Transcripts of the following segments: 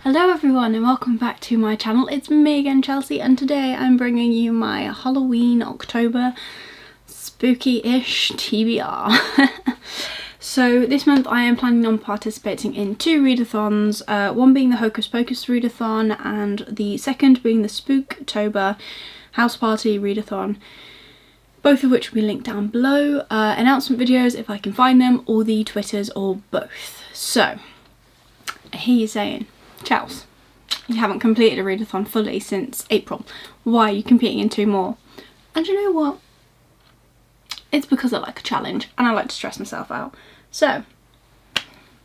Hello everyone and welcome back to my channel. It's me again, Chelsea, and today I'm bringing you my Halloween October spooky-ish TBR. So this month I am planning on participating in two readathons, one being the Hocus Pocus readathon and the second being the Spooktober House Party readathon, both of which will be linked down below. Announcement videos if I can find them, or the Twitters, or both. So, I hear you saying, Chels, you haven't completed a readathon fully since April. Why are you competing in two more? And you know what? It's because I like a challenge and I like to stress myself out. So,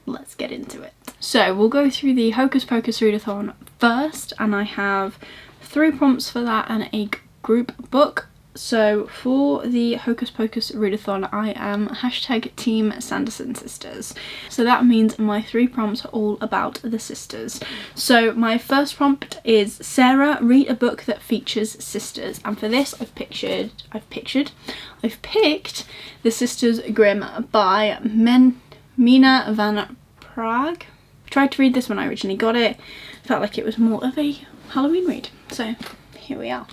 let's get into it. So, we'll go through the Hocus Pocus readathon first, and I have 3 prompts for that and a group book. So for the Hocus Pocus readathon, I am #Team Sanderson Sisters. So that means my 3 prompts are all about the sisters. So my first prompt is, Sarah, read a book that features sisters. And for this I've picked The Sisters Grimm by Mina van Praag. I tried to read this when I originally got it. Felt like it was more of a Halloween read. So here we are.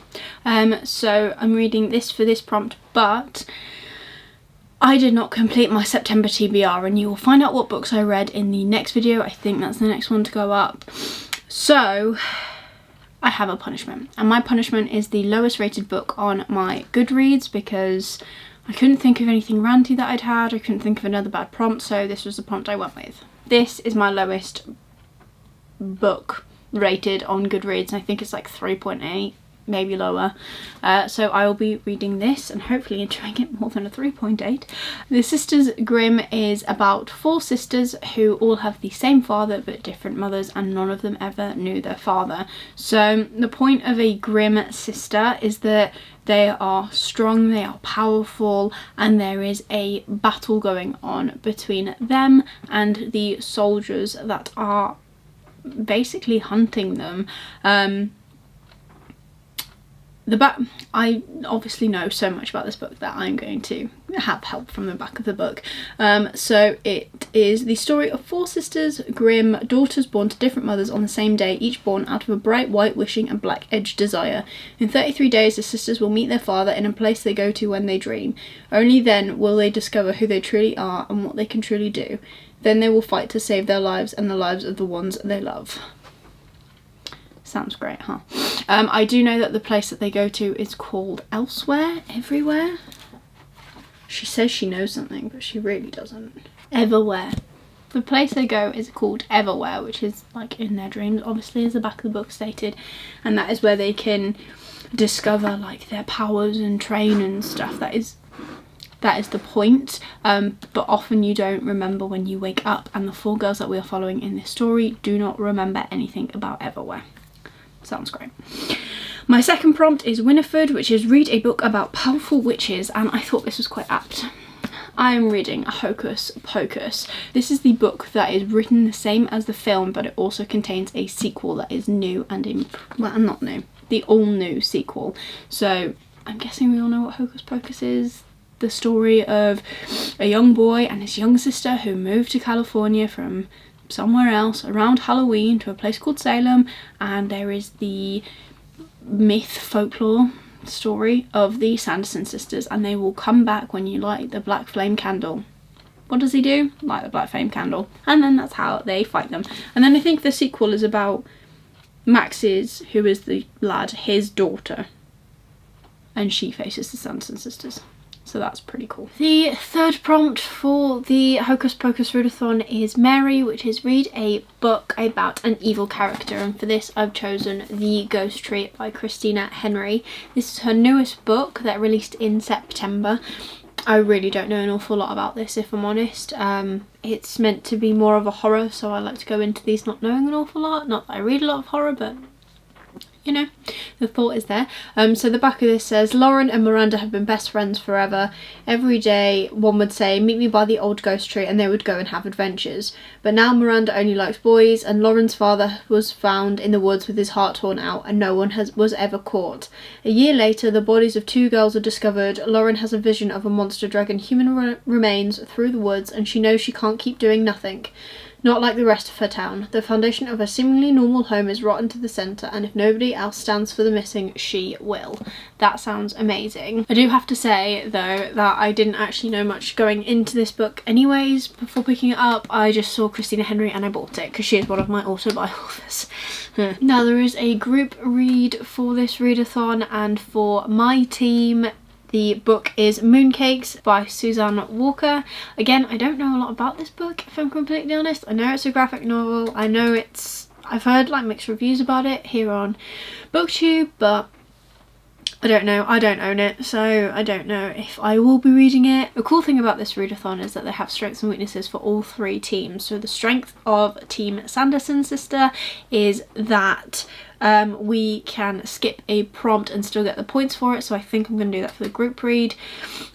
So I'm reading this for this prompt, but I did not complete my September TBR, and you will find out what books I read in the next video. I think that's the next one to go up. So I have a punishment, and my punishment is the lowest rated book on my Goodreads, because I couldn't think of anything ranty that I'd had. I couldn't think of another bad prompt, so this was the prompt I went with. This is my lowest book rated on Goodreads. I think it's like 3.8, maybe lower. So I will be reading this and hopefully enjoying it more than a 3.8. The Sisters Grimm is about 4 sisters who all have the same father but different mothers, and none of them ever knew their father. So the point of a Grimm sister is that they are strong, they are powerful, and there is a battle going on between them and the soldiers that are basically hunting them. I obviously know so much about this book that I'm going to have help from the back of the book. So it is the story of 4 sisters Grimm, daughters born to different mothers on the same day, each born out of a bright white wishing and black edged desire. In 33 days the sisters will meet their father in a place they go to when they dream. Only then will they discover who they truly are and what they can truly do. Then they will fight to save their lives and the lives of the ones they love. Sounds great, huh? I do know that the place that they go to is called Everywhere. She says she knows something, but she really doesn't. Everywhere. The place they go is called Everywhere, which is like in their dreams, obviously, as the back of the book stated. And that is where they can discover like their powers and train and stuff. That is the point, but often you don't remember when you wake up, and the 4 girls that we are following in this story do not remember anything about Everywhere. Sounds great. My second prompt is Winifred, which is read a book about powerful witches, and I thought this was quite apt. I am reading Hocus Pocus. This is the book that is written the same as the film, but it also contains a sequel that is new and well, not new, the all-new sequel. So I'm guessing we all know what Hocus Pocus is. The story of a young boy and his young sister who moved to California from somewhere else around Halloween to a place called Salem, and there is the folklore story of the Sanderson sisters, and they will come back when you light the black flame candle. What does he do? Light the black flame candle. And then that's how they fight them. And then I think the sequel is about Max's, who is the lad, his daughter, and she faces the Sanderson sisters. So that's pretty cool. The third prompt for the Hocus Pocus readathon is Mary, which is read a book about an evil character, and for this I've chosen The Ghost Tree by Christina Henry. This is her newest book that released in September. I really don't know an awful lot about this, if I'm honest. It's meant to be more of a horror, so I like to go into these not knowing an awful lot. Not that I read a lot of horror, but you know, the thought is there. So the back of this says, Lauren and Miranda have been best friends forever. Every day one would say, meet me by the old ghost tree, and they would go and have adventures. But now Miranda only likes boys, and Lauren's father was found in the woods with his heart torn out, and no one was ever caught. A year later, the bodies of 2 girls are discovered. Lauren has a vision of a monster dragging human remains through the woods, and she knows she can't keep doing nothing. Not like the rest of her town. The foundation of her seemingly normal home is rotten to the centre, and if nobody else stands for the missing, she will. That sounds amazing. I do have to say, though, that I didn't actually know much going into this book anyways before picking it up. I just saw Christina Henry and I bought it because she is one of my auto-buy authors. Now, there is a group read for this readathon, and for my team, the book is Mooncakes by Suzanne Walker. Again, I don't know a lot about this book, if I'm completely honest. I know it's a graphic novel. I know I've heard like mixed reviews about it here on BookTube, but I don't know. I don't own it, so I don't know if I will be reading it. The cool thing about this readathon is that they have strengths and weaknesses for all three teams. So the strength of Team Sanderson's sister is that we can skip a prompt and still get the points for it, so I think I'm going to do that for the group read.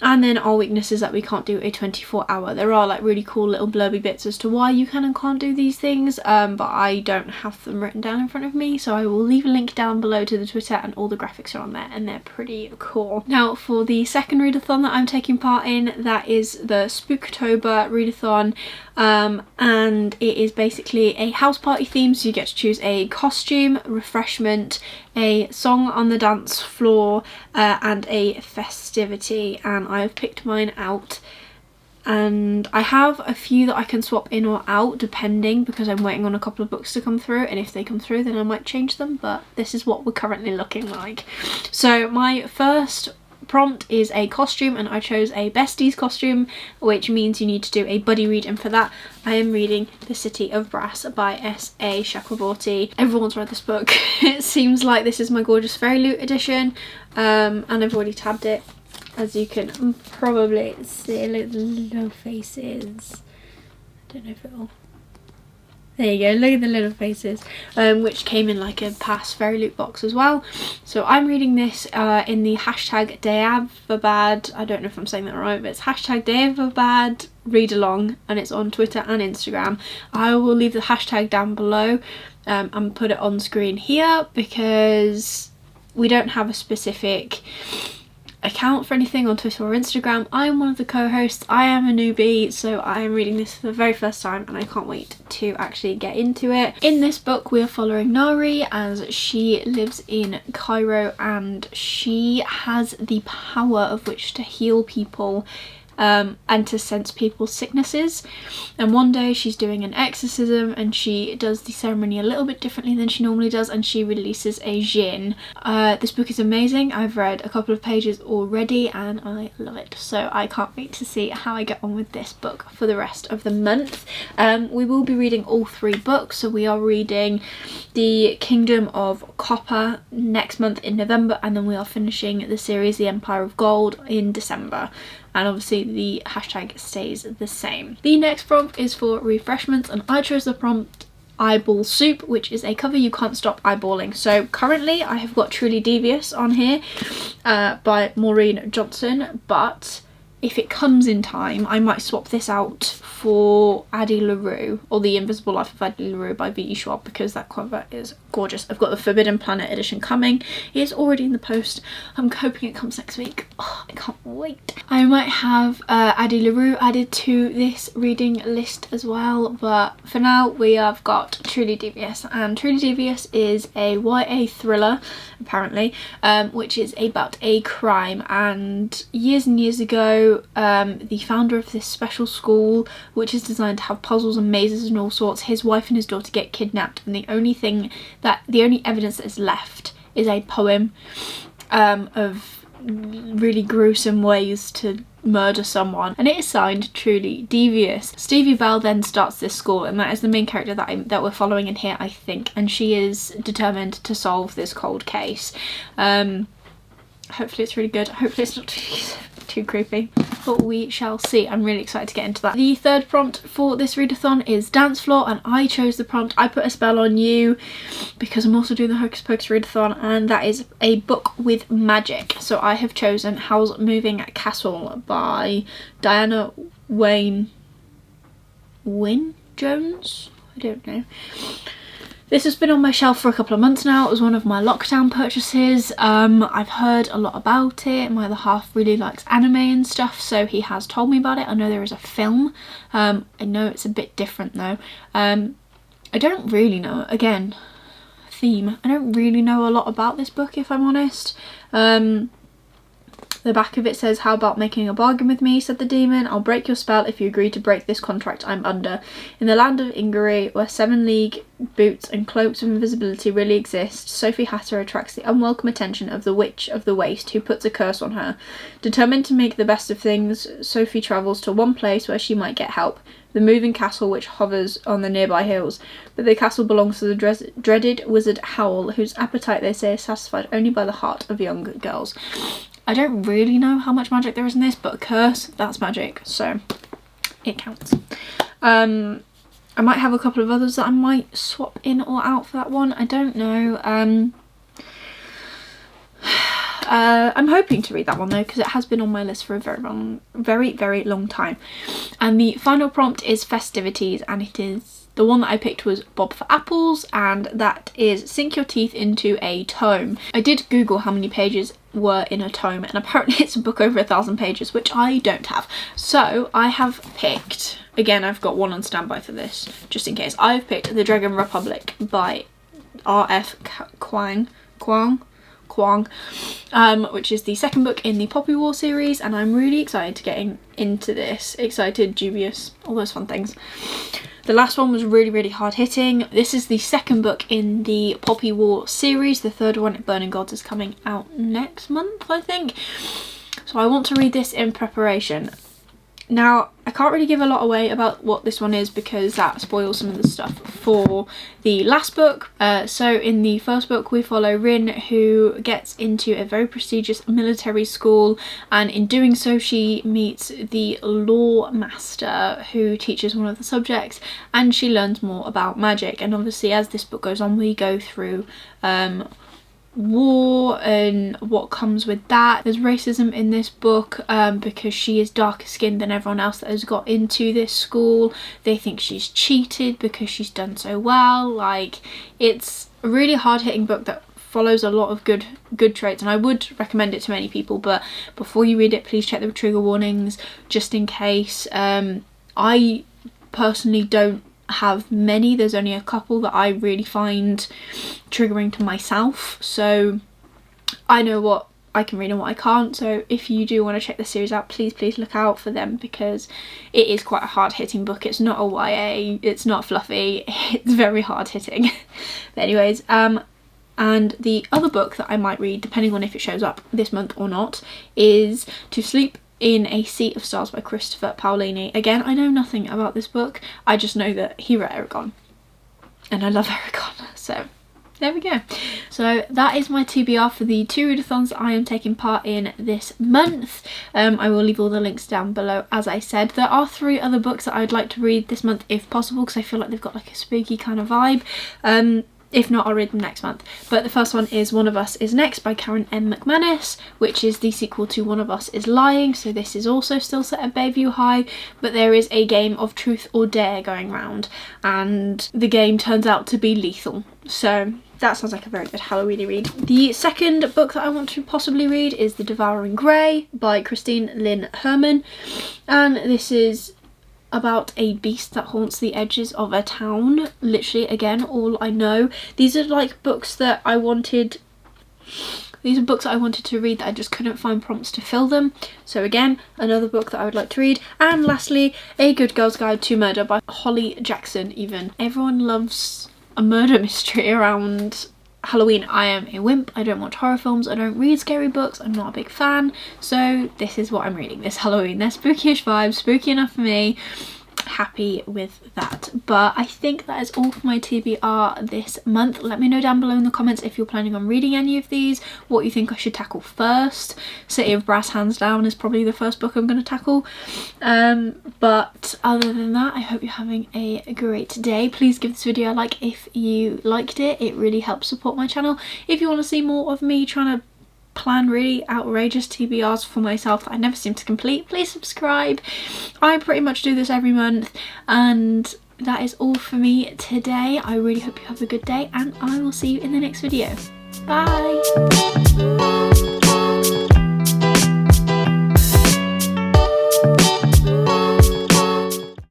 And then our weakness is that we can't do a 24-hour. There are like really cool little blurby bits as to why you can and can't do these things, but I don't have them written down in front of me, so I will leave a link down below to the Twitter, and all the graphics are on there and they're pretty cool. Now, for the second readathon that I'm taking part in, that is the Spooktober readathon, and it is basically a house party theme, so you get to choose a costume, refreshment, a song on the dance floor, and a festivity, and I've picked mine out. And I have a few that I can swap in or out depending, because I'm waiting on a couple of books to come through, and if they come through then I might change them, but this is what we're currently looking like. So my first prompt is a costume, and I chose a besties costume, which means you need to do a buddy read, and for that I am reading The City of Brass by S.A. Chakraborty. Everyone's read this book. It seems like this is my gorgeous fairy loot edition, and I've already tabbed it, as you can probably see. Look at the little faces. I don't know if it'll... There you go, look at the little faces, which came in like a past fairy loot box as well. So I'm reading this in the hashtag Dayavabad, I don't know if I'm saying that right, but it's hashtag Dayavabad read along, and it's on Twitter and Instagram. I will leave the hashtag down below and put it on screen here, because we don't have a specific account for anything on Twitter or Instagram. I am one of the co-hosts. I am a newbie, so I am reading this for the very first time, and I can't wait to actually get into it. In this book we are following Nari as she lives in Cairo, and she has the power of which to heal people and to sense people's sicknesses. And one day she's doing an exorcism, and she does the ceremony a little bit differently than she normally does, and she releases a djinn. This book is amazing. I've read a couple of pages already and I love it, so I can't wait to see how I get on with this book for the rest of the month. We will be reading all three books, so we are reading The Kingdom of Copper next month in November, and then we are finishing the series The Empire of Gold in December. And obviously the hashtag stays the same. The next prompt is for Refreshments, and I chose the prompt Eyeball Soup, which is a cover you can't stop eyeballing. So currently I have got Truly Devious on here by Maureen Johnson, but if it comes in time I might swap this out for Addie LaRue, or The Invisible Life of Addie LaRue by V.E. Schwab, because that cover is gorgeous. I've got the Forbidden Planet edition coming. It's already in the post. I'm hoping it comes next week. Oh, I can't wait. I might have Addie LaRue added to this reading list as well, but for now we have got Truly Devious, and Truly Devious is a YA thriller apparently, which is about a crime. And years ago the founder of this special school, which is designed to have puzzles and mazes and all sorts, his wife and his daughter get kidnapped, and the only evidence that is left is a poem of really gruesome ways to murder someone, and it is signed Truly Devious. Stevie Bell then starts this school, and that is the main character that we're following in here, I think, and she is determined to solve this cold case. Hopefully it's really good. Hopefully it's not too creepy, but we shall see. I'm really excited to get into that. The third prompt for this readathon is Dance Floor, and I chose the prompt I Put a Spell on You because I'm also doing the Hocus Pocus readathon, and that is a book with magic. So I have chosen Howl's Moving Castle by Diana Wynne Jones? I don't know. This has been on my shelf for a couple of months now. It was one of my lockdown purchases. I've heard a lot about it. My other half really likes anime and stuff, so he has told me about it. I know there is a film. I know it's a bit different though. I don't really know, again, theme. I don't really know a lot about this book, if I'm honest. The back of it says, "How about making a bargain with me," said the demon. "I'll break your spell if you agree to break this contract I'm under. In the land of Ingary, where 7-league boots and cloaks of invisibility really exist, Sophie Hatter attracts the unwelcome attention of the Witch of the Waste, who puts a curse on her. Determined to make the best of things, Sophie travels to one place where she might get help, the moving castle which hovers on the nearby hills. But the castle belongs to the dreaded wizard Howl, whose appetite they say is satisfied only by the heart of young girls." I don't really know how much magic there is in this, but a curse, that's magic, so it counts. I might have a couple of others that I might swap in or out for that one. I don't know. I'm hoping to read that one though, because it has been on my list for a very long time. And the final prompt is festivities, and it is, the one that I picked was Bob for Apples, and that is sink your teeth into a tome. I did Google how many pages were in a tome, and apparently it's a book over 1,000 pages, which I don't have. So I have picked, again, I've got one on standby for this, just in case. I've picked The Dragon Republic by R.F. Kuang, which is the second book in the Poppy War series, and I'm really excited to get into this. Excited, dubious, all those fun things. The last one was really hard hitting. This is the second book in the Poppy War series. The third one, Burning Gods, is coming out next month, I think. So I want to read this in preparation. Now, I can't really give a lot away about what this one is because that spoils some of the stuff for the last book. So in the first book we follow Rin, who gets into a very prestigious military school, and in doing so she meets the law master who teaches one of the subjects, and she learns more about magic. And obviously as this book goes on we go through war and what comes with that. There's racism in this book because she is darker skinned than everyone else that has got into this school. They think she's cheated because she's done so well. Like, it's a really hard-hitting book that follows a lot of good traits, and I would recommend it to many people, but before you read it please check the trigger warnings just in case. I personally don't have many. There's only a couple that I really find triggering to myself, so I know what I can read and what I can't. So if you do want to check the series out, please look out for them, because it is quite a hard-hitting book. It's not a YA, it's not fluffy, it's very hard-hitting. But anyways, and the other book that I might read, depending on if it shows up this month or not, is To Sleep in a Sea of Stars by Christopher Paolini. Again, I know nothing about this book, I just know that he wrote Eragon, and I love Eragon, so there we go. So that is my TBR for the 2 readathons that I am taking part in this month. I will leave all the links down below, as I said. There are 3 other books that I'd like to read this month if possible, because I feel like they've got like a spooky kind of vibe. If not, I'll read them next month. But the first one is One of Us Is Next by Karen M. McManus, which is the sequel to One of Us Is Lying. So this is also still set at Bayview High, but there is a game of truth or dare going round, and the game turns out to be lethal. So that sounds like a very good Halloweeny read. The second book that I want to possibly read is The Devouring Grey by Christine Lynn Herman, and this is about a beast that haunts the edges of a town. Literally, again, all I know. These are like books that I wanted, these are books that I wanted to read that I just couldn't find prompts to fill them. So again, another book that I would like to read. And lastly, A Good Girl's Guide to Murder by Holly Jackson. Even everyone loves a murder mystery around Halloween. I am a wimp, I don't watch horror films, I don't read scary books, I'm not a big fan, so this is what I'm reading this Halloween. They're spooky-ish vibes, spooky enough for me, happy with that. But I think that is all for my TBR this month. Let me know down below in the comments if you're planning on reading any of these, what you think I should tackle first. City of Brass, hands down, is probably the first book I'm going to tackle. But other than that, I hope you're having a great day. Please give this video a like if you liked it. It really helps support my channel. If you want to see more of me trying to plan really outrageous TBRs for myself that I never seem to complete, please subscribe. I pretty much do this every month, and that is all for me today. I really hope you have a good day, and I will see you in the next video. Bye!